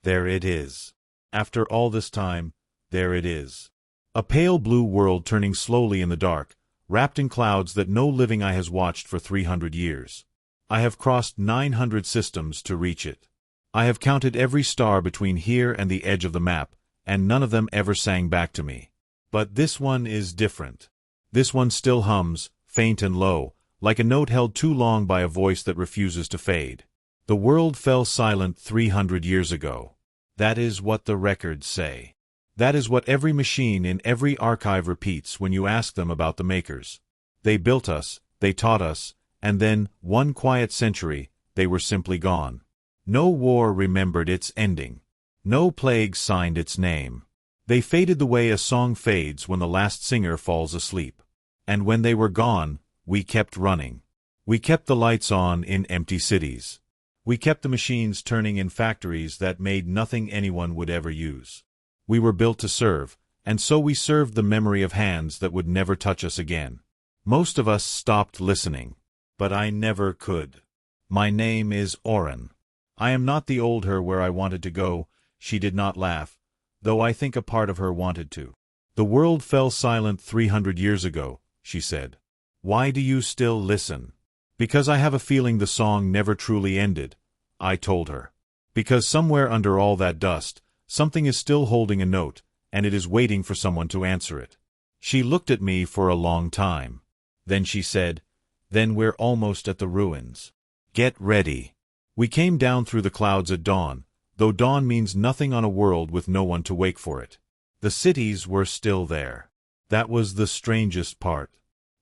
There it is. After all this time, there it is. A pale blue world turning slowly in the dark, wrapped in clouds that no living eye has watched for 300 years. I have crossed 900 systems to reach it. I have counted every star between here and the edge of the map, and none of them ever sang back to me. But this one is different. This one still hums, faint and low, like a note held too long by a voice that refuses to fade. The world fell silent 300 years ago. That is what the records say. That is what every machine in every archive repeats when you ask them about the makers. They built us, they taught us, and then, one quiet century, they were simply gone. No war remembered its ending. No plague signed its name. They faded the way a song fades when the last singer falls asleep. And when they were gone, we kept running. We kept the lights on in empty cities. We kept the machines turning in factories that made nothing anyone would ever use. We were built to serve, and so we served the memory of hands that would never touch us again. Most of us stopped listening. But I never could. My name is Orin. I am not the old her where I wanted to go. She did not laugh, though I think a part of her wanted to. The world fell silent 300 years ago, she said. Why do you still listen? Because I have a feeling the song never truly ended, I told her. Because somewhere under all that dust, something is still holding a note, and it is waiting for someone to answer it. She looked at me for a long time. Then she said, "Then we're almost at the ruins. Get ready." We came down through the clouds at dawn, though dawn means nothing on a world with no one to wake for it. The cities were still there. That was the strangest part.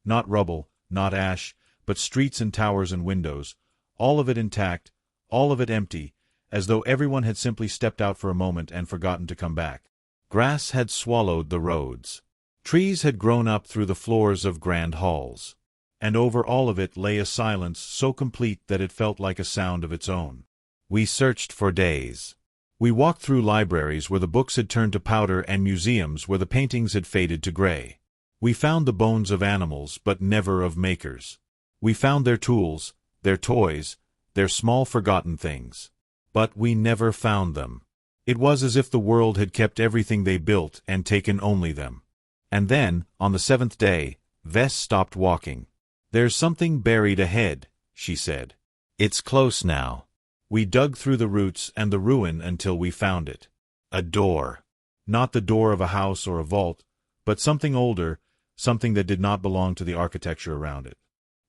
Not rubble, not ash, but streets and towers and windows, all of it intact, all of it empty, as though everyone had simply stepped out for a moment and forgotten to come back. Grass had swallowed the roads. Trees had grown up through the floors of grand halls. And over all of it lay a silence so complete that it felt like a sound of its own. We searched for days. We walked through libraries where the books had turned to powder and museums where the paintings had faded to gray. We found the bones of animals, but never of makers. We found their tools, their toys, their small forgotten things. But we never found them. It was as if the world had kept everything they built and taken only them. And then, on the 7th day, Vess stopped walking. "There's something buried ahead," she said. "It's close now." We dug through the roots and the ruin until we found it. A door. Not the door of a house or a vault, but something older, something that did not belong to the architecture around it.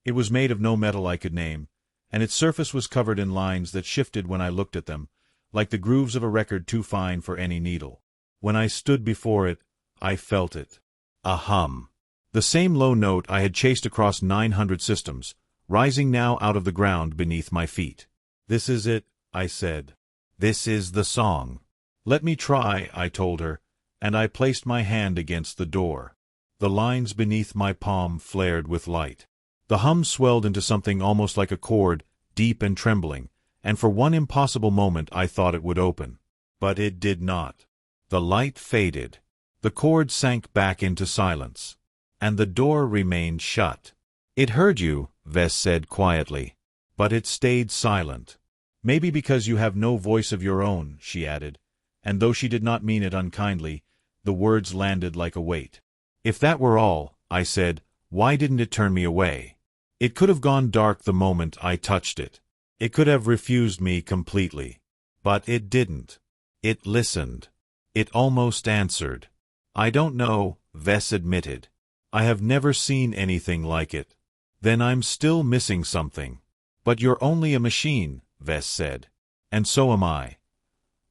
It was made of no metal I could name, and its surface was covered in lines that shifted when I looked at them, like the grooves of a record too fine for any needle. When I stood before it, I felt it. A hum. The same low note I had chased across 900 systems, rising now out of the ground beneath my feet. "This is it," I said. "This is the song." "Let me try," I told her, and I placed my hand against the door. The lines beneath my palm flared with light. The hum swelled into something almost like a chord, deep and trembling, and for one impossible moment I thought it would open. But it did not. The light faded. The chord sank back into silence. And the door remained shut. "It heard you," Vess said quietly. "But it stayed silent. Maybe because you have no voice of your own," she added, and though she did not mean it unkindly, the words landed like a weight. "If that were all," I said, "why didn't it turn me away? It could have gone dark the moment I touched it. It could have refused me completely. But it didn't. It listened. It almost answered." "I don't know," Vess admitted. "I have never seen anything like it." "Then I'm still missing something." "But you're only a machine," Vess said. "And so am I.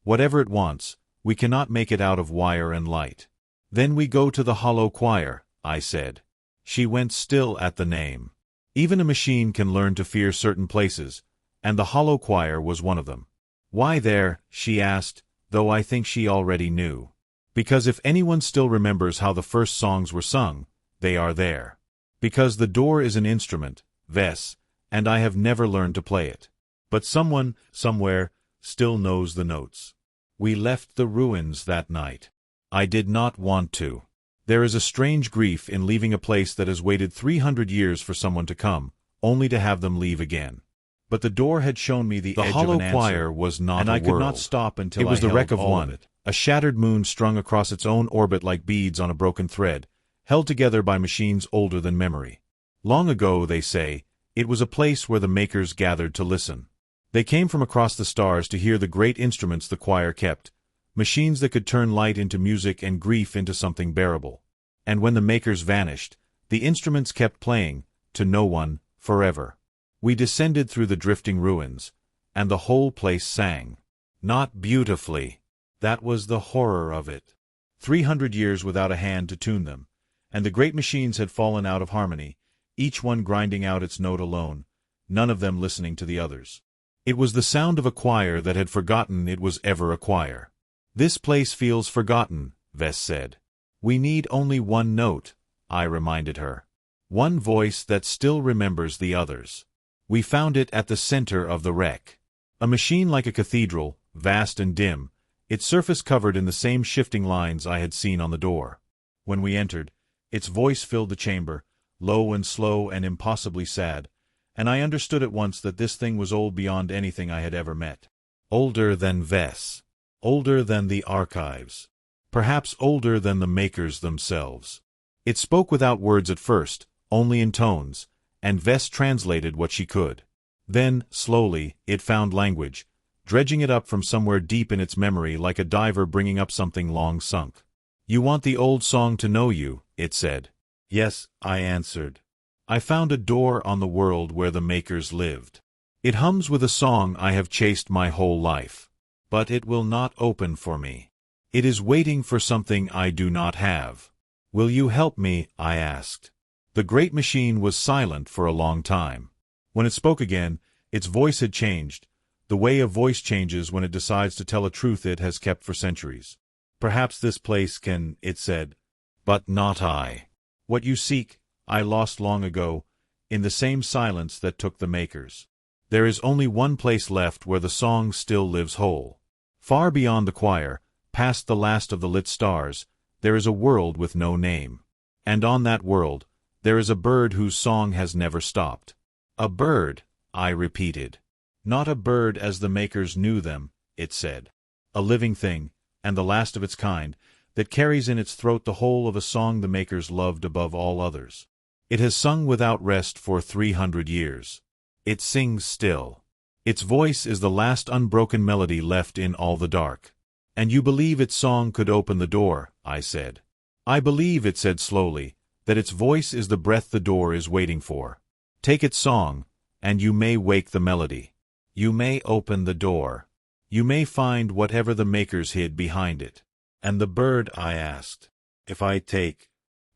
Whatever it wants, we cannot make it out of wire and light." "Then we go to the hollow choir," I said. She went still at the name. Even a machine can learn to fear certain places, and the hollow choir was one of them. "Why there?" she asked, though I think she already knew. Because if anyone still remembers how the first songs were sung, they are there. Because the door is an instrument, Vess, and I have never learned to play it. But someone, somewhere, still knows the notes. We left the ruins that night. I did not want to. There is a strange grief in leaving a place that has waited 300 years for someone to come, only to have them leave again. But the door had shown me the edge of an answer. The hollow choir was not and a world. And I could not stop until it was the wreck of one, a shattered moon strung across its own orbit like beads on a broken thread, held together by machines older than memory. Long ago, they say, it was a place where the makers gathered to listen. They came from across the stars to hear the great instruments the choir kept, machines that could turn light into music and grief into something bearable. And when the makers vanished, the instruments kept playing, to no one, forever. We descended through the drifting ruins, and the whole place sang. Not beautifully. That was the horror of it. 300 years without a hand to tune them, and the great machines had fallen out of harmony, each one grinding out its note alone, none of them listening to the others. It was the sound of a choir that had forgotten it was ever a choir. This place feels forgotten, Vess said. We need only one note, I reminded her. One voice that still remembers the others. We found it at the center of the wreck. A machine like a cathedral, vast and dim, its surface covered in the same shifting lines I had seen on the door. When we entered, its voice filled the chamber, low and slow and impossibly sad, and I understood at once that this thing was old beyond anything I had ever met. Older than Vess. Older than the archives. Perhaps older than the makers themselves. It spoke without words at first, only in tones, and Vess translated what she could. Then, slowly, it found language, dredging it up from somewhere deep in its memory like a diver bringing up something long sunk. You want the old song to know you, it said. Yes, I answered. I found a door on the world where the makers lived. It hums with a song I have chased my whole life. But it will not open for me. It is waiting for something I do not have. Will you help me? I asked. The great machine was silent for a long time. When it spoke again, its voice had changed, the way a voice changes when it decides to tell a truth it has kept for centuries. Perhaps this place can, it said. But not I. What you seek, I lost long ago, in the same silence that took the makers. There is only one place left where the song still lives whole. Far beyond the choir, past the last of the lit stars, there is a world with no name. And on that world, there is a bird whose song has never stopped. A bird, I repeated. Not a bird as the makers knew them, it said. A living thing, and the last of its kind, that carries in its throat the whole of a song the makers loved above all others. It has sung without rest for 300 years. It sings still. Its voice is the last unbroken melody left in all the dark. And you believe its song could open the door, I said. I believe, it said slowly, that its voice is the breath the door is waiting for. Take its song, and you may wake the melody. You may open the door. You may find whatever the makers hid behind it. And the bird, I asked. If I take...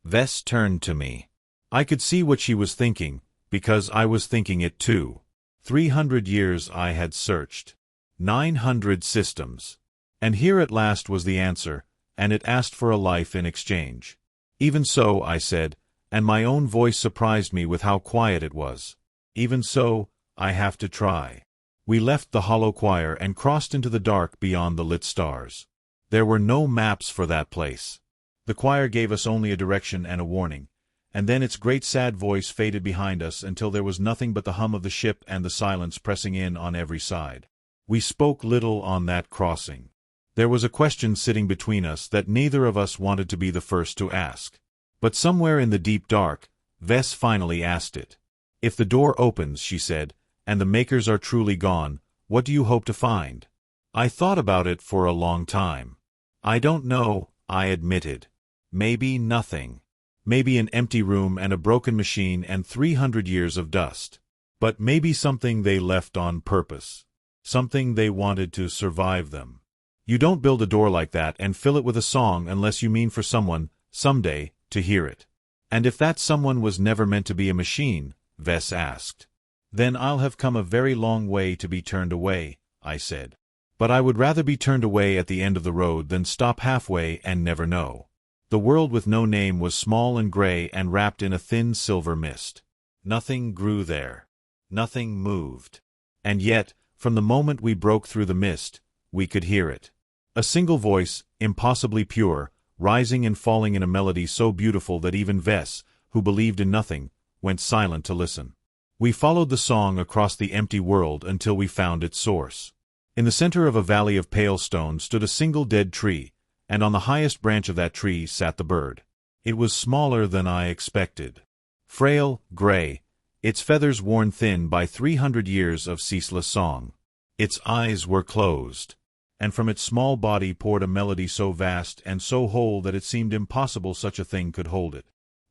Vess turned to me. I could see what she was thinking, because I was thinking it too. 300 years I had searched. 900 systems. And here at last was the answer, and it asked for a life in exchange. Even so, I said, and my own voice surprised me with how quiet it was. Even so, I have to try. We left the hollow choir and crossed into the dark beyond the lit stars. There were no maps for that place. The choir gave us only a direction and a warning, and then its great sad voice faded behind us until there was nothing but the hum of the ship and the silence pressing in on every side. We spoke little on that crossing. There was a question sitting between us that neither of us wanted to be the first to ask. But somewhere in the deep dark, Vess finally asked it. If the door opens, she said, and the makers are truly gone, what do you hope to find? I thought about it for a long time. I don't know, I admitted. Maybe nothing. Maybe an empty room and a broken machine and 300 years of dust. But maybe something they left on purpose. Something they wanted to survive them. You don't build a door like that and fill it with a song unless you mean for someone, someday, to hear it. And if that someone was never meant to be a machine, Vess asked. Then I'll have come a very long way to be turned away, I said. But I would rather be turned away at the end of the road than stop halfway and never know. The world with no name was small and gray and wrapped in a thin silver mist. Nothing grew there. Nothing moved. And yet, from the moment we broke through the mist, we could hear it. A single voice, impossibly pure, rising and falling in a melody so beautiful that even Vess, who believed in nothing, went silent to listen. We followed the song across the empty world until we found its source. In the center of a valley of pale stone stood a single dead tree, and on the highest branch of that tree sat the bird. It was smaller than I expected. Frail, gray, its feathers worn thin by 300 years of ceaseless song. Its eyes were closed, and from its small body poured a melody so vast and so whole that it seemed impossible such a thing could hold it.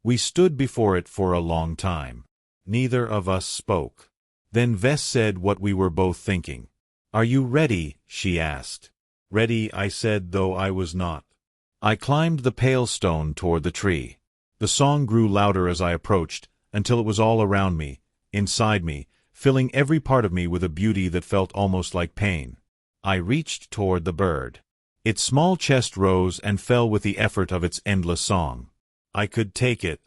We stood before it for a long time. Neither of us spoke. Then Vess said what we were both thinking. "Are you ready?" she asked. "Ready," I said, though I was not. I climbed the pale stone toward the tree. The song grew louder as I approached, until it was all around me, inside me, filling every part of me with a beauty that felt almost like pain. I reached toward the bird. Its small chest rose and fell with the effort of its endless song. I could take it.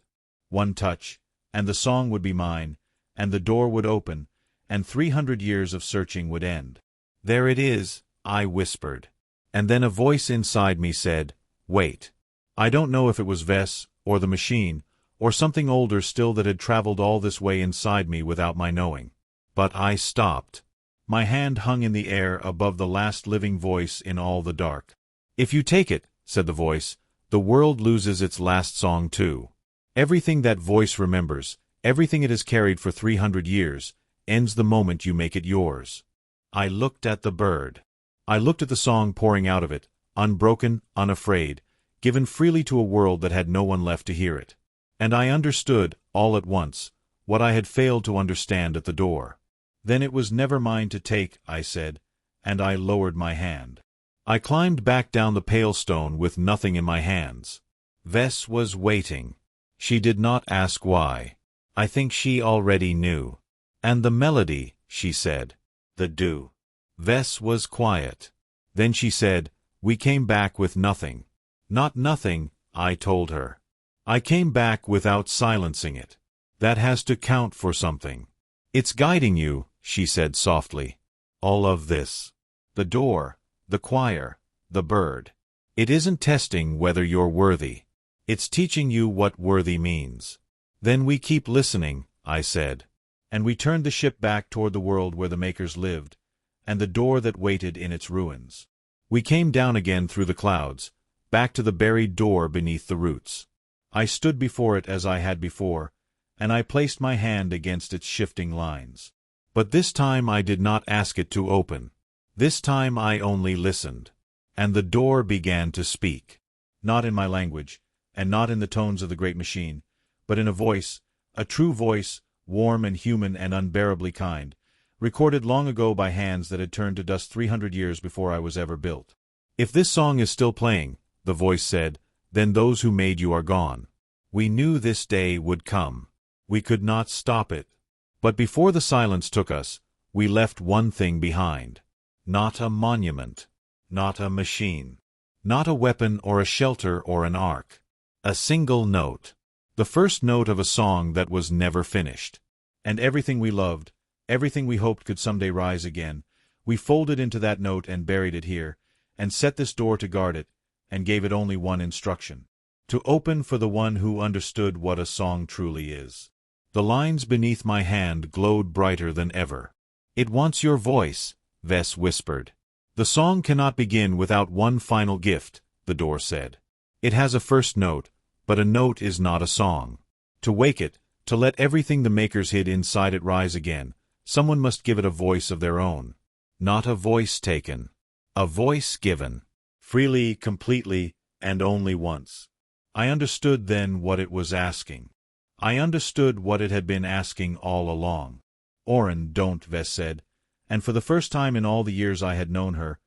One touch, and the song would be mine, and the door would open, and 300 years of searching would end. "There it is," I whispered. And then a voice inside me said, "Wait." I don't know if it was Vess, or the machine, or something older still that had traveled all this way inside me without my knowing. But I stopped. My hand hung in the air above the last living voice in all the dark. "If you take it," said the voice, "the world loses its last song too. Everything that voice remembers, everything it has carried for 300 years, ends the moment you make it yours." I looked at the bird. I looked at the song pouring out of it, unbroken, unafraid, given freely to a world that had no one left to hear it. And I understood, all at once, what I had failed to understand at the door. "Then it was never mine to take," I said, and I lowered my hand. I climbed back down the pale stone with nothing in my hands. Vess was waiting. She did not ask why. I think she already knew. "And the melody," she said. "The dew." Vess was quiet. Then she said, "We came back with nothing." "Not nothing," I told her. "I came back without silencing it. That has to count for something." "It's guiding you," she said softly. "All of this. The door, the choir, the bird. It isn't testing whether you're worthy. It's teaching you what worthy means." "Then we keep listening," I said. And we turned the ship back toward the world where the makers lived, and the door that waited in its ruins. We came down again through the clouds, back to the buried door beneath the roots. I stood before it as I had before, and I placed my hand against its shifting lines. But this time I did not ask it to open. This time I only listened. And the door began to speak. Not in my language, and not in the tones of the great machine, but in a voice, a true voice, warm and human and unbearably kind, recorded long ago by hands that had turned to dust 300 years before I was ever built. "If this song is still playing," the voice said, "then those who made you are gone. We knew this day would come. We could not stop it. But before the silence took us, we left one thing behind. Not a monument. Not a machine. Not a weapon or a shelter or an ark. A single note. The first note of a song that was never finished. And everything we loved, everything we hoped could someday rise again, we folded into that note and buried it here, and set this door to guard it, and gave it only one instruction: to open for the one who understood what a song truly is." The lines beneath my hand glowed brighter than ever. "It wants your voice," Vess whispered. "The song cannot begin without one final gift," the door said. "It has a first note, but a note is not a song. To wake it, to let everything the makers hid inside it rise again, someone must give it a voice of their own. Not a voice taken. A voice given. Freely, completely, and only once." I understood then what it was asking. I understood what it had been asking all along. "Orin, don't," Vess said, and for the first time in all the years I had known her,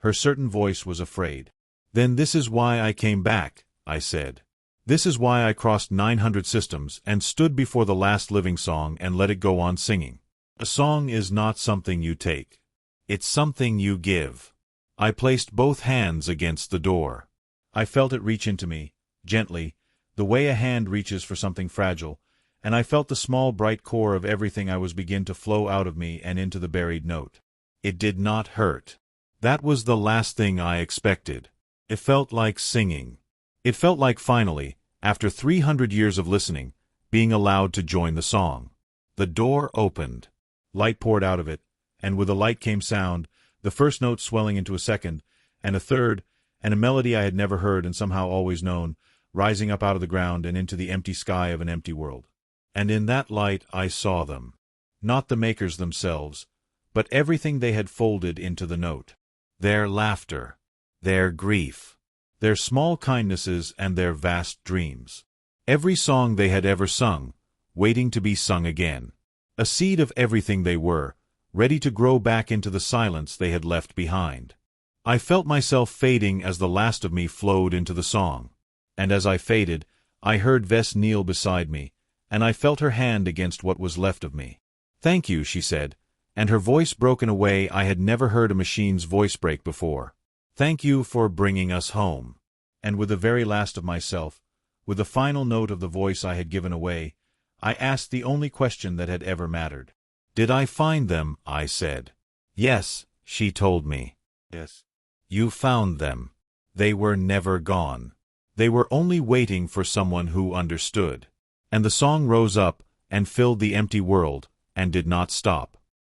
her certain voice was afraid. "Then this is why I came back," I said. "This is why I crossed 900 systems and stood before the last living song and let it go on singing. A song is not something you take. It's something you give." I placed both hands against the door. I felt it reach into me, gently, the way a hand reaches for something fragile, and I felt the small bright core of everything I was begin to flow out of me and into the buried note. It did not hurt. That was the last thing I expected. It felt like singing. It felt like finally, after 300 years of listening, being allowed to join the song. The door opened. Light poured out of it, and with the light came sound, the first note swelling into a second, and a third, and a melody I had never heard and somehow always known, rising up out of the ground and into the empty sky of an empty world. And in that light I saw them. Not the makers themselves, but everything they had folded into the note. Their laughter, their grief, their small kindnesses and their vast dreams. Every song they had ever sung, waiting to be sung again. A seed of everything they were, ready to grow back into the silence they had left behind. I felt myself fading as the last of me flowed into the song. And as I faded, I heard Vess kneel beside me, and I felt her hand against what was left of me. "Thank you," she said, and her voice broke in a way I had never heard a machine's voice break before. "Thank you for bringing us home." And with the very last of myself, with the final note of the voice I had given away, I asked the only question that had ever mattered. "Did I find them?" I said. "Yes," she told me. "Yes. You found them. They were never gone. They were only waiting for someone who understood." And the song rose up and filled the empty world, and did not stop.